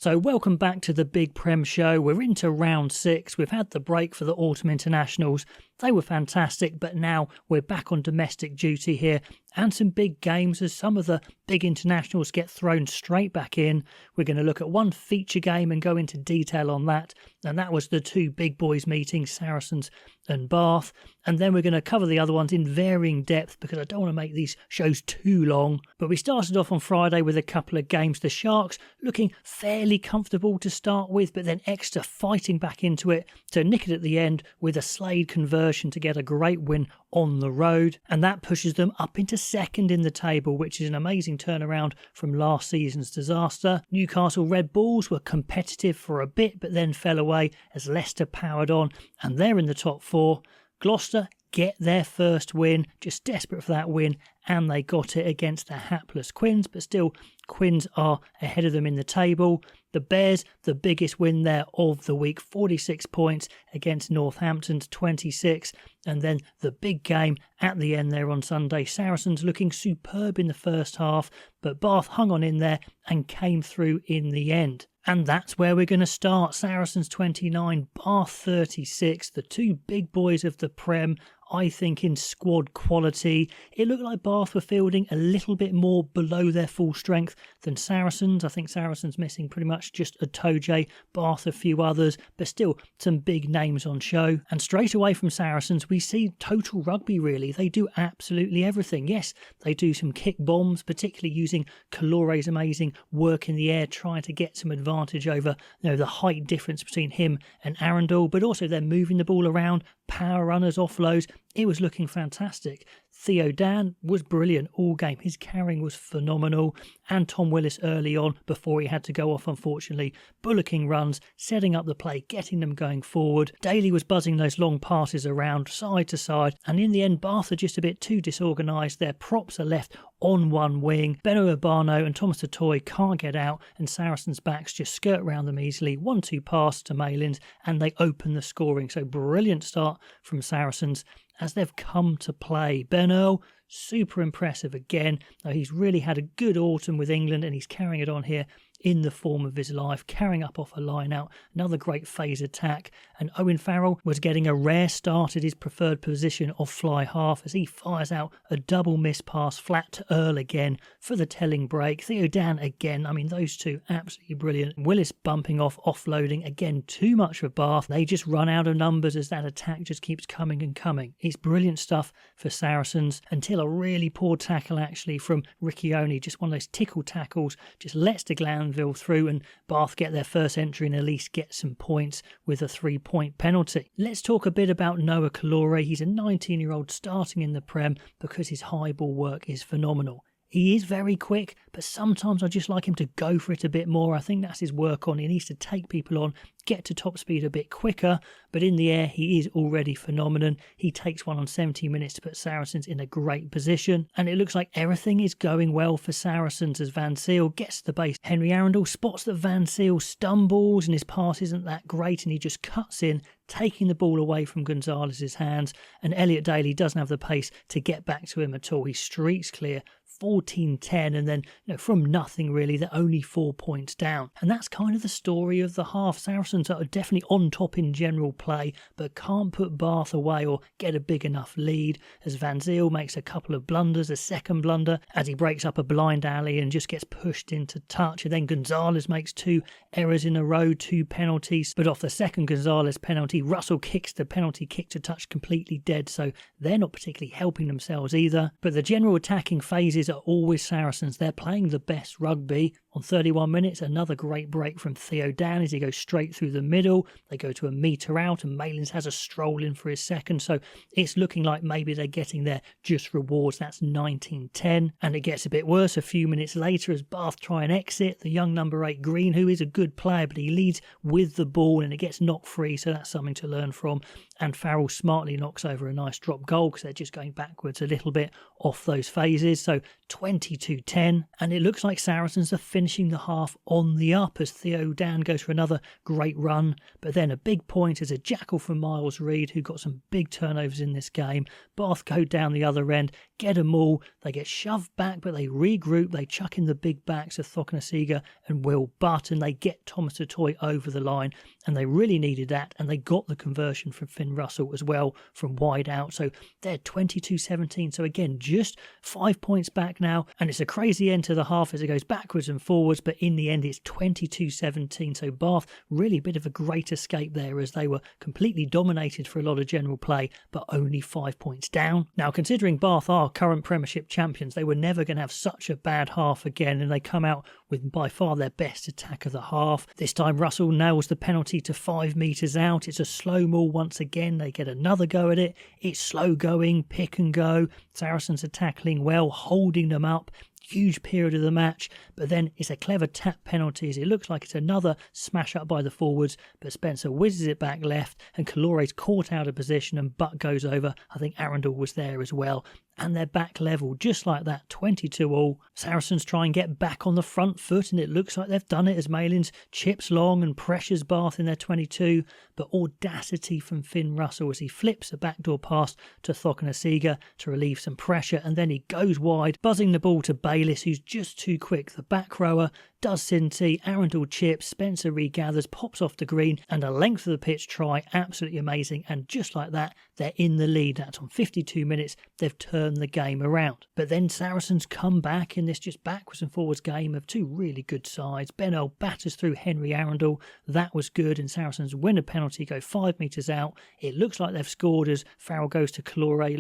So welcome back to the Big Prem Show. We're into round 6. We've had the break for the autumn internationals. They were fantastic, but now we're back on domestic duty here and some big games as some of the big internationals get thrown straight back in. We're going to look at one feature game and go into detail on that. And that was the two big boys meeting, Saracens and Bath. And then we're going to cover the other ones in varying depth because I don't want to make these shows too long. But we started off on Friday with a couple of games. The Sharks looking fairly comfortable to start with, but then Exeter fighting back into it to nick it at the end with a Slade conversion to get a great win on the road. And that pushes them up into second in the table, which is an amazing turnaround from last season's disaster. Newcastle Red Bulls were competitive for a bit, but then fell away as Leicester powered on, and they're in the top 4. Gloucester get their first win, just desperate for that win, and they got it against the hapless Quins, but still Quins are ahead of them in the table. The Bears, the biggest win there of the week, 46 points against Northampton's 26, and then the big game at the end there on Sunday. Saracens looking superb in the first half, but Bath hung on in there and came through in the end. And that's where we're going to start. Saracens 29, Bath 36, the two big boys of the Prem, I think in squad quality. It looked like Bath were fielding a little bit more below their full strength than Saracens. I think Saracens missing pretty much just a Toje, Bath a few others, but still some big names on show. And straight away from Saracens, we see total rugby really. They do absolutely everything. Yes, they do some kick bombs, particularly using Calore's amazing work in the air, trying to get some advantage over the height difference between him and Arundel, but also they're moving the ball around, power runners, offloads. It was looking fantastic. Theo Dan was brilliant all game. His carrying was phenomenal. And Tom Willis early on, before he had to go off unfortunately, bullocking runs, setting up the play, getting them going forward. Daly was buzzing those long passes around, side to side. And in the end, Bath are just a bit too disorganised. Their props are left on one wing. Benno Urbano and Thomas Tatoy can't get out, and Saracens' backs just skirt around them easily. 1-2 pass to Malins, and they open the scoring. So brilliant start from Saracens as they've come to play. Benno, super impressive again. Now, he's really had a good autumn with England and he's carrying it on here in the form of his life, carrying up off a line out, another great phase attack. And Owen Farrell was getting a rare start at his preferred position of fly half as he fires out a double miss pass flat to Earl again for the telling break. Theo Dan again, I mean those two absolutely brilliant. Willis bumping off, offloading, again too much for Bath. They just run out of numbers as that attack just keeps coming and coming. It's brilliant stuff for Saracens until a really poor tackle actually from Riccioni, just one of those tickle tackles, just lets the Glanville through and Bath get their first entry and at least get some points with a 3-point penalty. Let's talk a bit about Noah Calore. He's a 19-year-old starting in the Prem because his high ball work is phenomenal. He is very quick, but sometimes I just like him to go for it a bit more. I think that's his work on. He needs to take people on, get to top speed a bit quicker, but in the air he is already phenomenal. He takes one on 70 minutes to put Saracens in a great position, and it looks like everything is going well for Saracens as Van Seal gets to the base. Henry Arundel spots that Van Seal stumbles and his pass isn't that great, and he just cuts in, taking the ball away from Gonzalez's hands, and Elliot Daly doesn't have the pace to get back to him at all. He streaks clear, 14-10, and then from nothing really, they're only 4 points down. And that's kind of the story of the half. Saracens are definitely on top in general play, but can't put Bath away or get a big enough lead as Van Zyl makes a couple of blunders, a second blunder as he breaks up a blind alley and just gets pushed into touch. And then Gonzalez makes 2 errors in a row, 2 penalties, but off the second Gonzalez penalty, Russell kicks the penalty kick to touch completely dead, so they're not particularly helping themselves either. But the general attacking phases are always Saracens. They're playing the best rugby. On 31 minutes, another great break from Theo Dan as he goes straight through the middle. They go to a metre out and Malins has a stroll in for his second, so it's looking like maybe they're getting their just rewards. That's 19-10, and it gets a bit worse a few minutes later as Bath try and exit. The young number 8 Green, who is a good player, but he leads with the ball and it gets knocked free, so that's something to learn from. And Farrell smartly knocks over a nice drop goal because they're just going backwards a little bit off those phases. So 22-10, and it looks like Saracens are finishing finishing the half on the up as Theo Dan goes for another great run. But then a big point as a jackal from Miles Reed, who got some big turnovers in this game. Bath go down the other end, get them all. They get shoved back, but they regroup. They chuck in the big backs of Thokanasiga and Will Butt, and they get Thomas Toy over the line. And they really needed that, and they got the conversion from Finn Russell as well from wide out. So they're 22-17. So again, just 5 points back now, and it's a crazy end to the half as it goes backwards and forwards, but in the end it's 22-17. So Bath really a bit of a great escape there as they were completely dominated for a lot of general play, but only 5 points down. Now, considering Bath are current Premiership champions, they were never going to have such a bad half again, and they come out with by far their best attack of the half. This time Russell nails the penalty to 5 metres out. It's a slow maul once again. They get another go at it. It's slow going, pick and go. Saracens are tackling well, holding them up. Huge period of the match, but then it's a clever tap penalty as it looks like it's another smash up by the forwards, but Spencer whizzes it back left and Calore's caught out of position and Butt goes over. I think Arundel was there as well. And they're back level just like that, 22-all. Saracens try and get back on the front foot, and it looks like they've done it as Malins chips long and pressures Bath in their 22, but audacity from Finn Russell as he flips a backdoor pass to Thokanasiga to relieve some pressure, and then he goes wide, buzzing the ball to Bayliss, who's just too quick. The back rower does Sinti, Arundel chips, Spencer regathers, pops off the green, and a length of the pitch try, absolutely amazing, and just like that, they're in the lead. That's on 52 minutes, they've turned the game around. But then Saracens come back in this just backwards and forwards game of two really good sides. Benell batters through Henry Arundel, that was good, and Saracens win a penalty, go 5 metres out. It looks like they've scored as Farrell goes to Calore.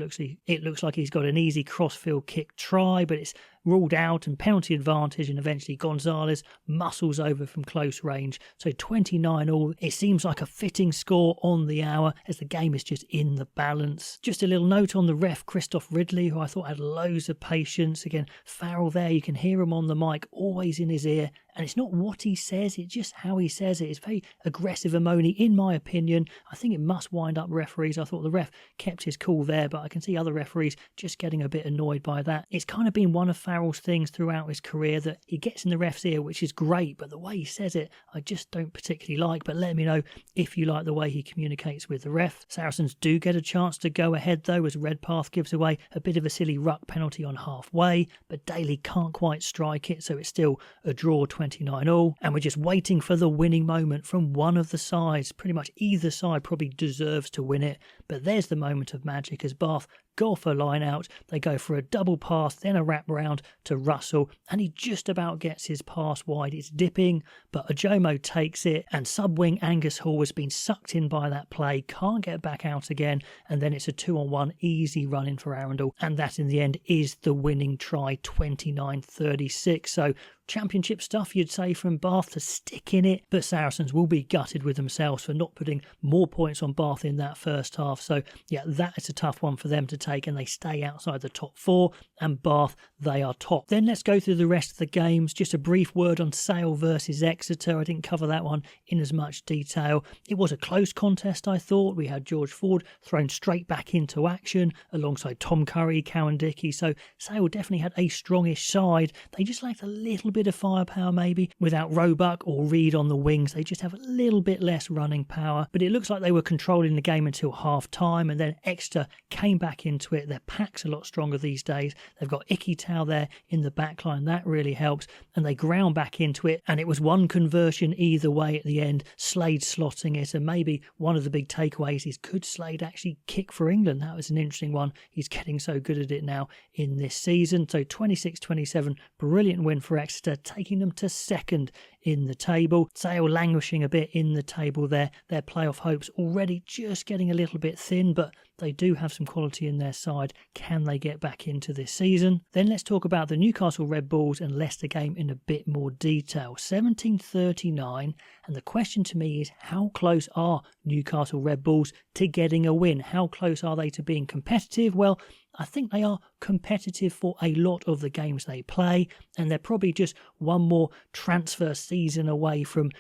It looks like he's got an easy crossfield kick try, but it's ruled out and penalty advantage, and eventually Gonzalez muscles over from close range. So 29-all. It seems like a fitting score on the hour as the game is just in the balance. Just a little note on the ref, Christoph Ridley, who I thought had loads of patience. Again, Farrell there, you can hear him on the mic, always in his ear. And it's not what he says, it's just how he says it. It's very aggressive and moany, in my opinion. I think it must wind up referees. I thought the ref kept his cool there, but I can see other referees just getting a bit annoyed by that. It's kind of been one of Farrell's things throughout his career that he gets in the ref's ear, which is great, but the way he says it, I just don't particularly like. But let me know if you like the way he communicates with the ref. Saracens do get a chance to go ahead, though, as Redpath gives away a bit of a silly ruck penalty on halfway, but Daly can't quite strike it, so it's still a draw, 29-all, and we're just waiting for the winning moment from one of the sides. Pretty much either side probably deserves to win it, but there's the moment of magic as Bath go for line out. They go for a double pass, then a wrap round to Russell, and he just about gets his pass wide. It's dipping, but Ajomo takes it, and sub-wing Angus Hall has been sucked in by that play, can't get back out again, and then it's a 2-on-1 easy run in for Arundel, and that in the end is the winning try, 29-36. So championship stuff, you'd say, from Bath to stick in it, but Saracens will be gutted with themselves for not putting more points on Bath in that first half. So yeah, that is a tough one for them to take, and they stay outside the top four, and Bath, they are top. Then let's go through the rest of the games. Just a brief word on Sale versus Exeter. I didn't cover that one in as much detail. It was a close contest, I thought. We had George Ford thrown straight back into action alongside Tom Curry, Cowan Dickey, so Sale definitely had a strongish side. They just lacked a little bit of firepower maybe. Without Roebuck or Reed on the wings, they just have a little bit less running power, but it looks like they were controlling the game until half time, and then Exeter came back into it. Their pack's a lot stronger these days. They've got Icky Tau there in the back line, that really helps, and they ground back into it, and it was one conversion either way at the end. Slade slotting it, and maybe one of the big takeaways is, could Slade actually kick for England? That was an interesting one. He's getting so good at it now in this season. So 26-27, brilliant win for Exeter, taking them to second in the table. Sale languishing a bit in the table there. Their playoff hopes already just getting a little bit thin, but they do have some quality in their side. Can they get back into this season? Then let's talk about the Newcastle Red Bulls and Leicester game in a bit more detail. 17-39, and the question to me is, how close are Newcastle Red Bulls to getting a win? How close are they to being competitive? Well, I think they are competitive for a lot of the games they play, and they're probably just one more transfer season season away from,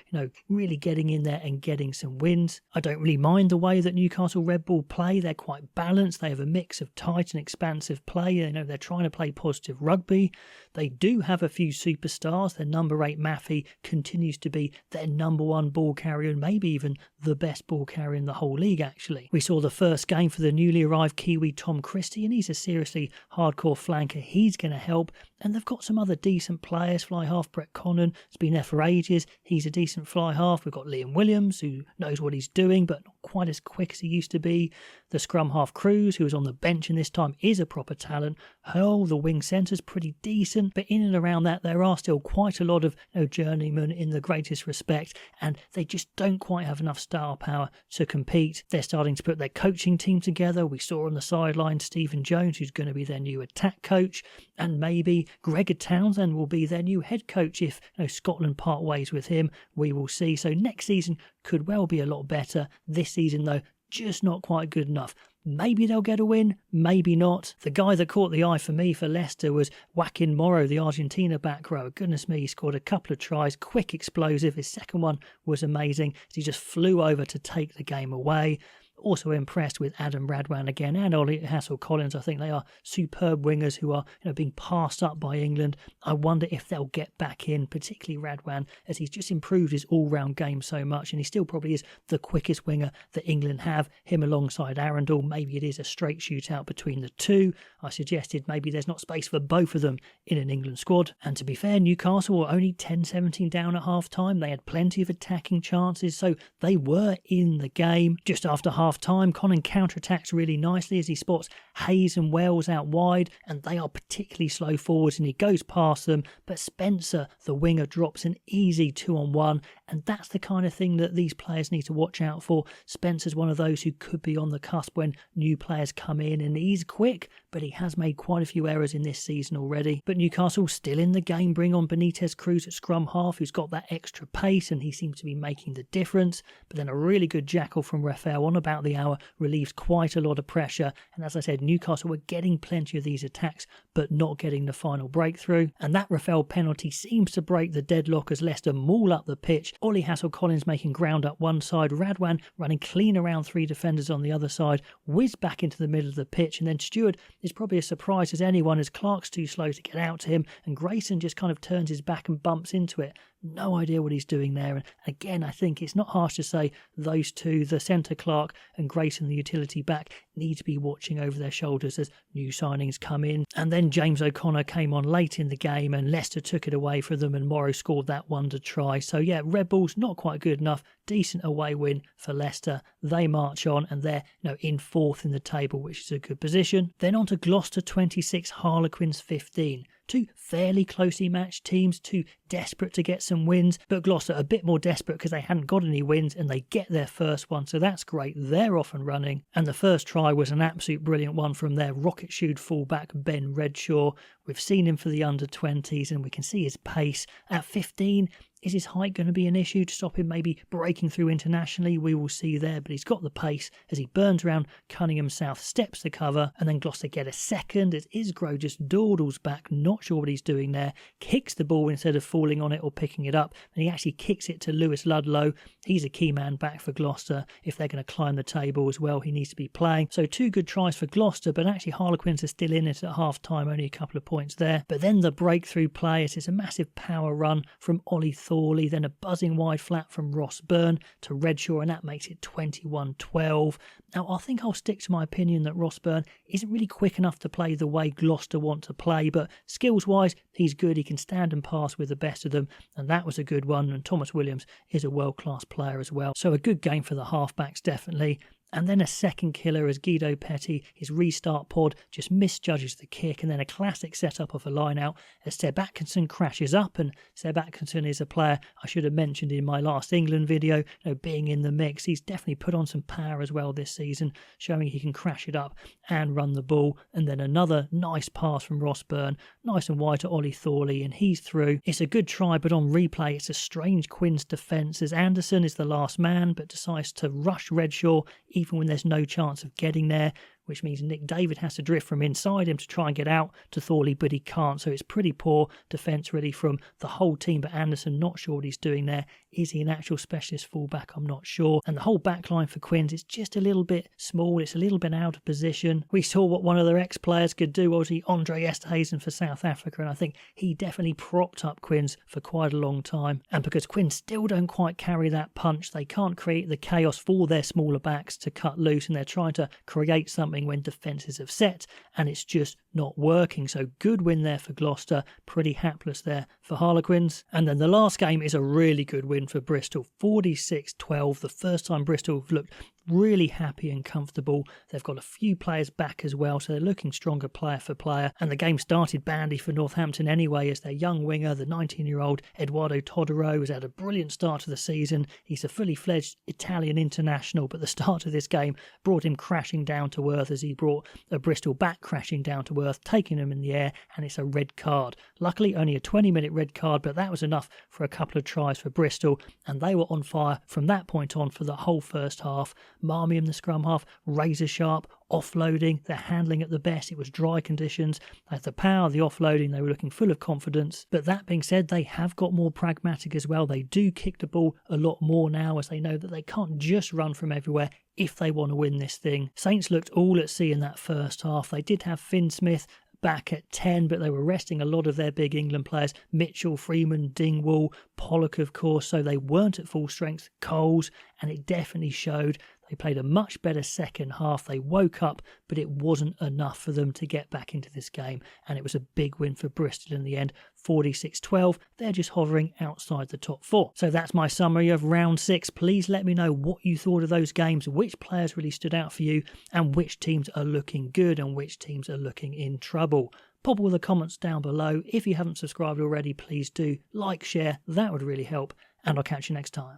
really getting in there and getting some wins. I don't really mind the way that Newcastle Red Bull play. They're quite balanced. They have a mix of tight and expansive play. They're trying to play positive rugby. They do have a few superstars. Their number 8 Maffey continues to be their number 1 ball carrier and maybe even the best ball carrier in the whole league, actually. We saw the first game for the newly arrived Kiwi Tom Christie, and he's a seriously hardcore flanker. He's going to help. And they've got some other decent players. Fly half Brett Connon has been there for ages. He's a decent fly half. We've got Liam Williams, who knows what he's doing, but not quite as quick as he used to be. The scrum half Cruz, who was on the bench in this time, is a proper talent. Hurl, the wing centre's pretty decent, but in and around that, there are still quite a lot of journeymen in the greatest respect, and they just don't quite have enough star power to compete. They're starting to put their coaching team together. We saw on the sideline Stephen Jones, who's going to be their new attack coach, and maybe Gregor Townsend will be their new head coach if Scotland part ways with him. We will see. So next season could well be a lot better. This season, though, just not quite good enough. Maybe they'll get a win, maybe not. The guy that caught the eye for me for Leicester was Joaquin Morrow, the Argentina back row. Goodness me, he scored a couple of tries, quick, explosive. His second one was amazing as he just flew over to take the game away. Also impressed with Adam Radwan again and Ollie Hassel-Collins. I think they are superb wingers who are being passed up by England. I wonder if they'll get back in, particularly Radwan, as he's just improved his all-round game so much, and he still probably is the quickest winger that England have. Him alongside Arundel, maybe it is a straight shootout between the two. I suggested maybe there's not space for both of them in an England squad. And to be fair, Newcastle were only 10-17 down at half-time. They had plenty of attacking chances, so they were in the game. Just after half-time, Conan counter-attacks really nicely as he spots Hayes and Wells out wide, and they are particularly slow forwards, and he goes past them, but Spencer, the winger, drops an easy 2-on-1, and that's the kind of thing that these players need to watch out for. Spencer's one of those who could be on the cusp when new players come in, and he's quick, but he has made quite a few errors in this season already. But Newcastle still in the game, bring on Benitez Cruz at scrum half, who's got that extra pace, and he seems to be making the difference. But then a really good jackal from Raphael on about the hour relieves quite a lot of pressure, and as I said, Newcastle were getting plenty of these attacks, but not getting the final breakthrough. And that Raphael penalty seems to break the deadlock as Leicester maul up the pitch. Ollie Hassel-Collins making ground up one side, Radwan running clean around 3 defenders on the other side, whiz back into the middle of the pitch, and then Stewart is probably as surprised as anyone as Clark's too slow to get out to him, and Grayson just kind of turns his back and bumps into it. No idea what he's doing there. And again, I think it's not harsh to say those two, the centre Clark and Grayson, the utility back, need to be watching over their shoulders as new signings come in. And then James O'Connor came on late in the game and Leicester took it away from them, and Morrow scored that wonder try. So yeah, Red Bulls not quite good enough. Decent away win for Leicester. They march on and they're in 4th in the table, which is a good position. Then on to Gloucester 26, Harlequins 15. Two fairly closely matched teams, two desperate to get some wins, but Gloucester a bit more desperate because they hadn't got any wins and they get their first one, so that's great. They're off and running, and the first try was an absolute brilliant one from their rocket-shoed fullback Ben Redshaw. We've seen him for the under-20s and we can see his pace. At 15, is his height going to be an issue to stop him maybe breaking through internationally? We will see there, but he's got the pace as he burns around Cunningham South, steps the cover, and then Gloucester get a second as Isgrow just dawdles back, not sure what he's doing there, kicks the ball instead of falling on it or picking it up, and he actually kicks it to Lewis Ludlow. He's a key man back for Gloucester. If they're going to climb the table as well, he needs to be playing. So 2 good tries for Gloucester, but actually Harlequins are still in it at half-time, only a couple of points there. But then the breakthrough play, it's a massive power run from Ollie Thorley, then a buzzing wide flat from Ross Byrne to Redshaw, and that makes it 21-12. Now, I think I'll stick to my opinion that Ross Byrne isn't really quick enough to play the way Gloucester want to play, but skills-wise, he's good. He can stand and pass with the best of them, and that was a good one, and Thomas Williams is a world-class player as well. So a good game for the halfbacks, definitely. And then a second killer as Guido Petty, his restart pod, just misjudges the kick, and then a classic setup of a line-out as Seb Atkinson crashes up, and Seb Atkinson is a player I should have mentioned in my last England video, being in the mix. He's definitely put on some power as well this season, showing he can crash it up and run the ball. And then another nice pass from Ross Byrne, nice and wide to Ollie Thorley, and he's through. It's a good try, but on replay it's a strange Quins defence as Anderson is the last man, but decides to rush Redshaw even when there's no chance of getting there. which means Nick David has to drift from inside him to try and get out to Thorley, but he can't. So it's pretty poor defence really from the whole team, but Anderson, not sure what he's doing there. Is he an actual specialist fullback? I'm not sure. And the whole back line for Quins is just a little bit small. It's a little bit out of position. We saw what one of their ex-players could do, obviously Andre Esterhuizen for South Africa, and I think he definitely propped up Quins for quite a long time. And because Quins still don't quite carry that punch, they can't create the chaos for their smaller backs to cut loose, and they're trying to create something when defences have set, and it's just not working. So good win there for Gloucester, pretty hapless there for Harlequins. And then the last game is a really good win for Bristol, 46-12, the first time Bristol have looked really happy and comfortable. They've got a few players back as well, so they're looking stronger player for player. And the game started badly for Northampton anyway, as their young winger, the 19-year-old Eduardo Todoro, has had a brilliant start to the season. He's a fully fledged Italian international, but the start of this game brought him crashing down to earth as he brought a Bristol back crashing down to earth, taking him in the air, and it's a red card. Luckily, only a 20-minute red card, but that was enough for a couple of tries for Bristol, and they were on fire from that point on for the whole first half. Marmion, the scrum half, razor sharp, offloading, their handling at the best. It was dry conditions. They had the power, the offloading, they were looking full of confidence. But that being said, they have got more pragmatic as well. They do kick the ball a lot more now, as they know that they can't just run from everywhere if they want to win this thing. Saints looked all at sea in that first half. They did have Finn Smith back at 10, but they were resting a lot of their big England players, Mitchell, Freeman, Dingwall, Pollock of course, so they weren't at full strength. Coles, and it definitely showed. They played a much better second half. They woke up, but it wasn't enough for them to get back into this game, and it was a big win for Bristol in the end, 46-12. They're just hovering outside the top 4. So that's my summary of round 6. Please let me know what you thought of those games, which players really stood out for you, and which teams are looking good and which teams are looking in trouble. Pop all the comments down below. If you haven't subscribed already, please do like, share. That would really help, and I'll catch you next time.